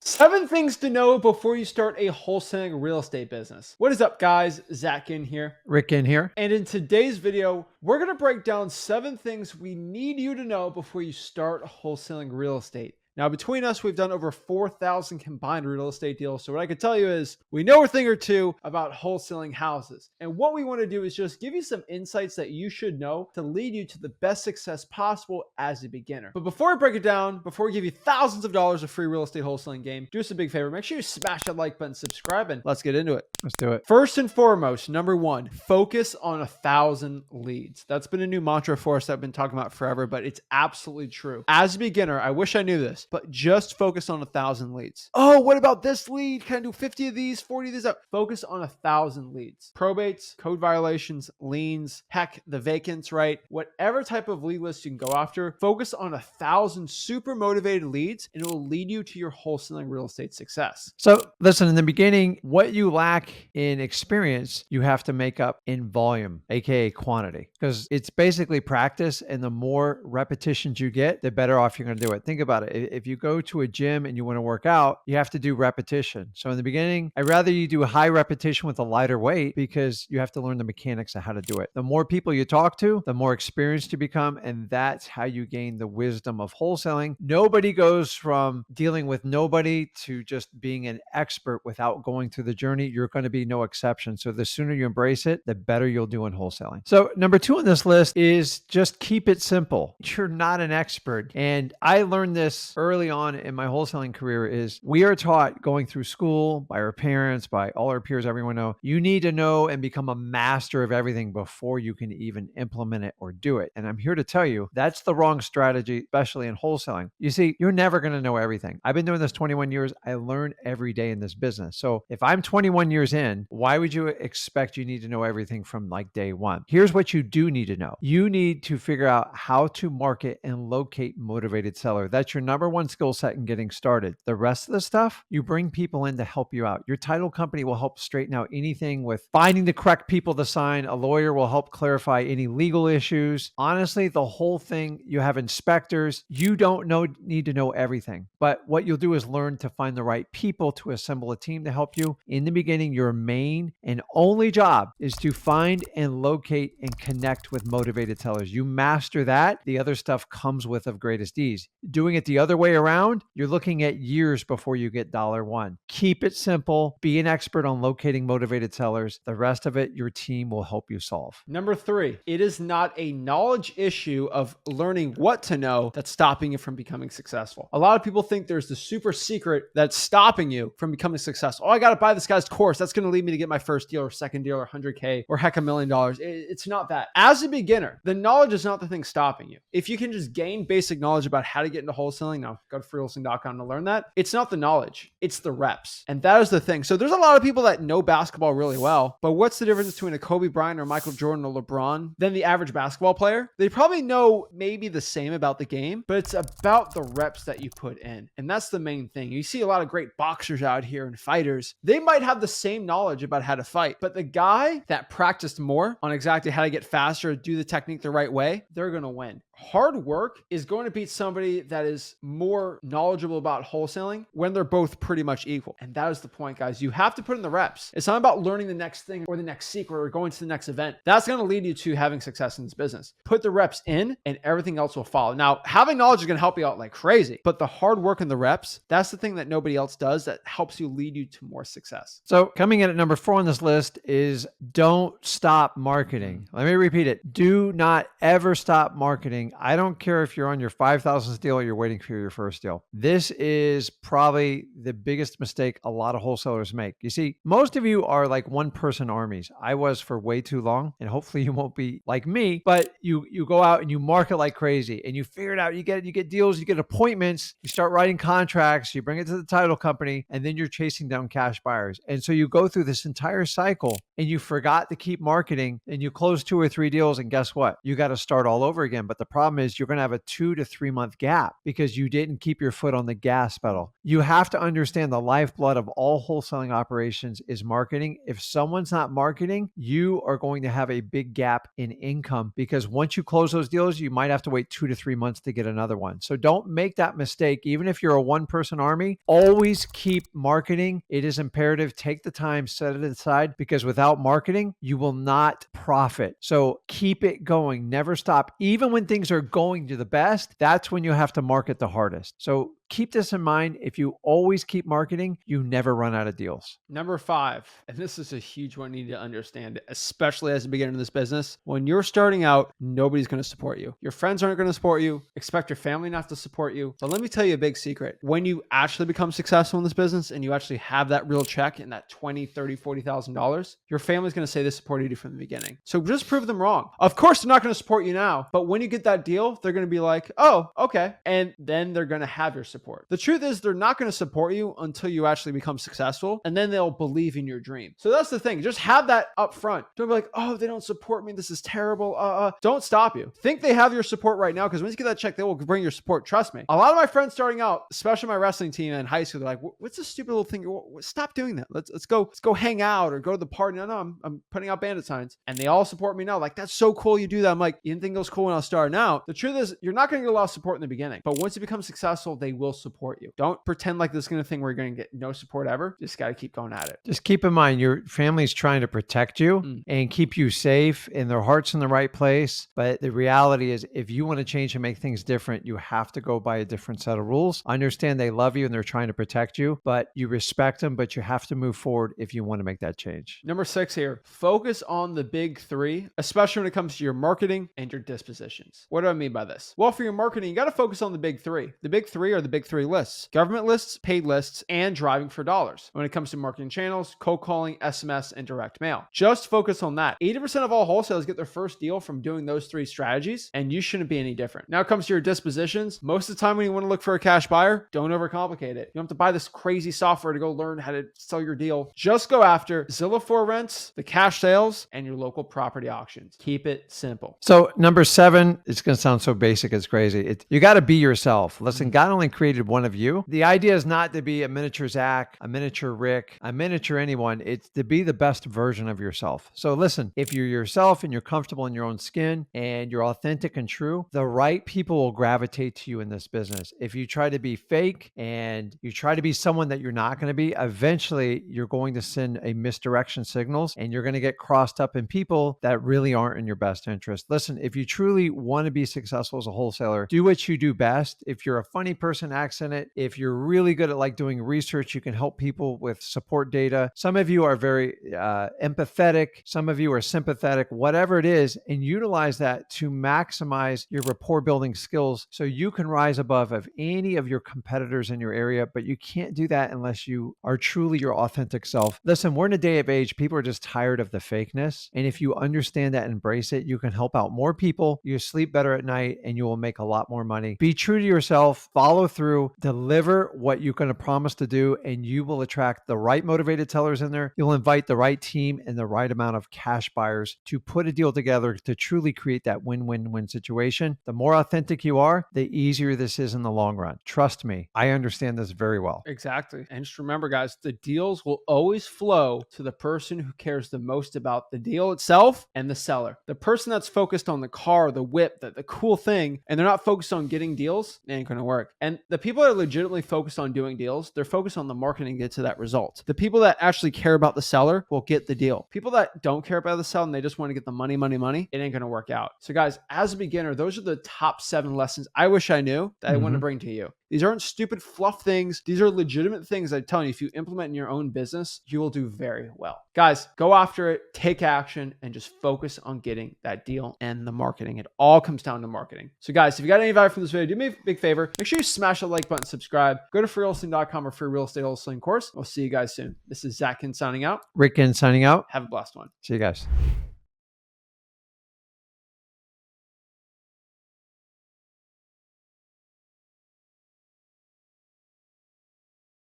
7 things to know before you start a wholesaling real estate business. What is up, guys? Zach in here. Rick in here. And in today's video, we're going to break down 7 things we need you to know before you start wholesaling real estate. Now, between us, we've done over 4,000 combined real estate deals. So what I can tell you is we know a thing or two about wholesaling houses. And what we want to do is just give you some insights that you should know to lead you to the best success possible as a beginner. But before I break it down, before we give you thousands of dollars of free real estate wholesaling game, do us a big favor. Make sure you smash that like button, subscribe, and let's get into it. Let's do it. First and foremost, number 1, focus on 1,000 leads. That's been a new mantra for us that I've been talking about forever, but it's absolutely true. As a beginner, I wish I knew this, but just focus on 1,000 leads. Oh, what about this lead? Can I do 50 of these, 40 of these? Focus on 1,000 leads. Probates, code violations, liens, heck, the vacants, right? Whatever type of lead list you can go after, focus on 1,000 super motivated leads, and it will lead you to your wholesaling real estate success. So listen, in the beginning, what you lack in experience, you have to make up in volume, aka quantity, because it's basically practice. And the more repetitions you get, the better off you're going to do it. Think about it. If you go to a gym and you want to work out, you have to do repetition. So in the beginning, I'd rather you do a high repetition with a lighter weight because you have to learn the mechanics of how to do it. The more people you talk to, the more experienced you become. And that's how you gain the wisdom of wholesaling. Nobody goes from dealing with nobody to just being an expert without going through the journey. You're going to be no exception. So the sooner you embrace it, the better you'll do in wholesaling. So number 2 on this list is just keep it simple. You're not an expert. And I learned this early on in my wholesaling career is we are taught going through school by our parents, by all our peers, everyone know, you need to know and become a master of everything before you can even implement it or do it. And I'm here to tell you that's the wrong strategy, especially in wholesaling. You see, you're never going to know everything. I've been doing this 21 years. I learn every day in this business. So if I'm 21 years in, why would you expect you need to know everything from like day one? Here's what you do need to know. You need to figure out how to market and locate motivated seller. That's your number one skill set in getting started. The rest of the stuff, you bring people in to help you out. Your title company will help straighten out anything with finding the correct people to sign. A lawyer will help clarify any legal issues. Honestly, the whole thing, you have inspectors. You don't need to know everything, but what you'll do is learn to find the right people to assemble a team to help you. In the beginning, your main and only job is to find and locate and connect with motivated sellers. You master that, the other stuff comes with of greatest ease. Doing it the other way around, you're looking at years before you get $1. Keep it simple. Be an expert on locating motivated sellers. The rest of it, your team will help you solve. Number 3, it is not a knowledge issue of learning what to know that's stopping you from becoming successful. A lot of people think there's the super secret that's stopping you from becoming successful. Oh, I got to buy this guy's course. That's going to lead me to get my first deal or second deal or 100K or heck, $1 million. It's not that. As a beginner, the knowledge is not the thing stopping you. If you can just gain basic knowledge about how to get into wholesaling, now go to freewholesaling.com to learn that. It's not the knowledge, it's the reps. And that is the thing. So there's a lot of people that know basketball really well, but what's the difference between a Kobe Bryant or Michael Jordan or LeBron than the average basketball player? They probably know maybe the same about the game, but it's about the reps that you put in. And that's the main thing. You see a lot of great boxers out here and fighters. They might have the same knowledge about how to fight, but the guy that practiced more on exactly how to get faster, do the technique the right way, they're going to win. Hard work is going to beat somebody that is more knowledgeable about wholesaling when they're both pretty much equal. And that is the point, guys. You have to put in the reps. It's not about learning the next thing or the next secret or going to the next event. That's going to lead you to having success in this business. Put the reps in and everything else will follow. Now, having knowledge is going to help you out like crazy, but the hard work and the reps, that's the thing that nobody else does that helps you lead you to more success. So coming in at number 4 on this list is don't stop marketing. Let me repeat it. Do not ever stop marketing. I don't care if you're on your 5,000th deal or you're waiting for your first deal. This is probably the biggest mistake a lot of wholesalers make. You see, most of you are like one-person armies. I was for way too long, and hopefully you won't be like me, but you go out and you market like crazy and you figure it out. You get deals, you get appointments, you start writing contracts, you bring it to the title company, and then you're chasing down cash buyers. And so you go through this entire cycle and you forgot to keep marketing and you close 2 or 3 deals, and guess what? You got to start all over again. But the problem is you're going to have a 2 to 3 month gap because you didn't keep your foot on the gas pedal. You have to understand the lifeblood of all wholesaling operations is marketing. If someone's not marketing, you are going to have a big gap in income because once you close those deals, you might have to wait 2 to 3 months to get another one. So don't make that mistake. Even if you're a one-person army, always keep marketing. It is imperative. Take the time, set it aside, because without marketing, you will not profit. So keep it going. Never stop. Even when things are going to the best, that's when you have to market the hardest. So keep this in mind. If you always keep marketing, you never run out of deals. Number 5, and this is a huge one you need to understand, especially as a beginner in this business. When you're starting out, nobody's going to support you. Your friends aren't going to support you. Expect your family not to support you. But let me tell you a big secret. When you actually become successful in this business and you actually have that real check and that $20,000, $30,000, $40,000, your family's going to say they supported you from the beginning. So just prove them wrong. Of course, they're not going to support you now, but when you get that deal, they're going to be like, oh, okay. And then they're going to have your support. The truth is they're not going to support you until you actually become successful, and then they'll believe in your dream. So that's the thing. Just have that up front. Don't be like, oh, they don't support me. This is terrible. Don't stop you. Think they have your support right now, because once you get that check, they will bring your support. Trust me. A lot of my friends starting out, especially my wrestling team in high school, they're like, what's this stupid little thing? Stop doing that. Let's go hang out or go to the party. No, I'm putting out bandit signs. And they all support me now. Like, that's so cool you do that. I'm like, you didn't think it was cool when I was starting out. The truth is, you're not going to get a lot of support in the beginning, but once you become successful, they will support you. Don't pretend like this kind of thing where you're going to get no support ever. Just got to keep going at it. Just keep in mind, your family's trying to protect you and keep you safe, and their heart's in the right place. But the reality is, if you want to change and make things different, you have to go by a different set of rules. Understand they love you and they're trying to protect you, but you respect them, but you have to move forward if you want to make that change. Number 6 here, focus on the big 3, especially when it comes to your marketing and your dispositions. What do I mean by this? Well, for your marketing, you got to focus on the big 3. The big 3 are the big 3 lists: government lists, paid lists, and driving for dollars. When it comes to marketing channels, cold calling, SMS, and direct mail, just focus on that. 80% of all wholesalers get their first deal from doing those 3 strategies, and you shouldn't be any different. Now it comes to your dispositions. Most of the time when you want to look for a cash buyer, don't overcomplicate it. You don't have to buy this crazy software to go learn how to sell your deal. Just go after Zillow for rents, the cash sales, and your local property auctions. Keep it simple. So number 7, it's going to sound so basic, it's crazy. You got to be yourself. Listen, God only created one of you. The idea is not to be a miniature Zach, a miniature Rick, a miniature anyone. It's to be the best version of yourself. So listen, if you're yourself and you're comfortable in your own skin and you're authentic and true, the right people will gravitate to you in this business. If you try to be fake and you try to be someone that you're not going to be, eventually you're going to send a misdirection signals and you're going to get crossed up in people that really aren't in your best interest. Listen, if you truly want to be successful as a wholesaler, do what you do best. If you're a funny person, accent it. If you're really good at like doing research, you can help people with support data. Some of you are very empathetic. Some of you are sympathetic, whatever it is, and utilize that to maximize your rapport building skills so you can rise above of any of your competitors in your area. But you can't do that unless you are truly your authentic self. Listen, we're in a day of age. People are just tired of the fakeness. And if you understand that and embrace it, you can help out more people. You sleep better at night and you will make a lot more money. Be true to yourself, follow through, deliver what you're going to promise to do, and you will attract the right motivated sellers in there. You'll invite the right team and the right amount of cash buyers to put a deal together to truly create that win-win-win situation. The more authentic you are, the easier this is in the long run. Trust me, I understand this very well. Exactly. And just remember, guys, the deals will always flow to the person who cares the most about the deal itself and the seller. The person that's focused on the car, the whip, the cool thing, and they're not focused on getting deals, it ain't going to work. And the people that are legitimately focused on doing deals, they're focused on the marketing to get to that result. The people that actually care about the seller will get the deal. People that don't care about the seller and they just want to get the money, it ain't going to work out. So guys, as a beginner, those are the top 7 lessons I wish I knew that I want to bring to you. These aren't stupid fluff things. These are legitimate things I'm telling you, if you implement in your own business, you will do very well. Guys, go after it, take action, and just focus on getting that deal and the marketing. It all comes down to marketing. So guys, if you got any value from this video, do me a big favor. Make sure you smash that like button, subscribe, go to freewholesaling.com or free real estate wholesaling course. We'll see you guys soon. This is Zach signing out. Rick signing out. Have a blessed one. See you guys.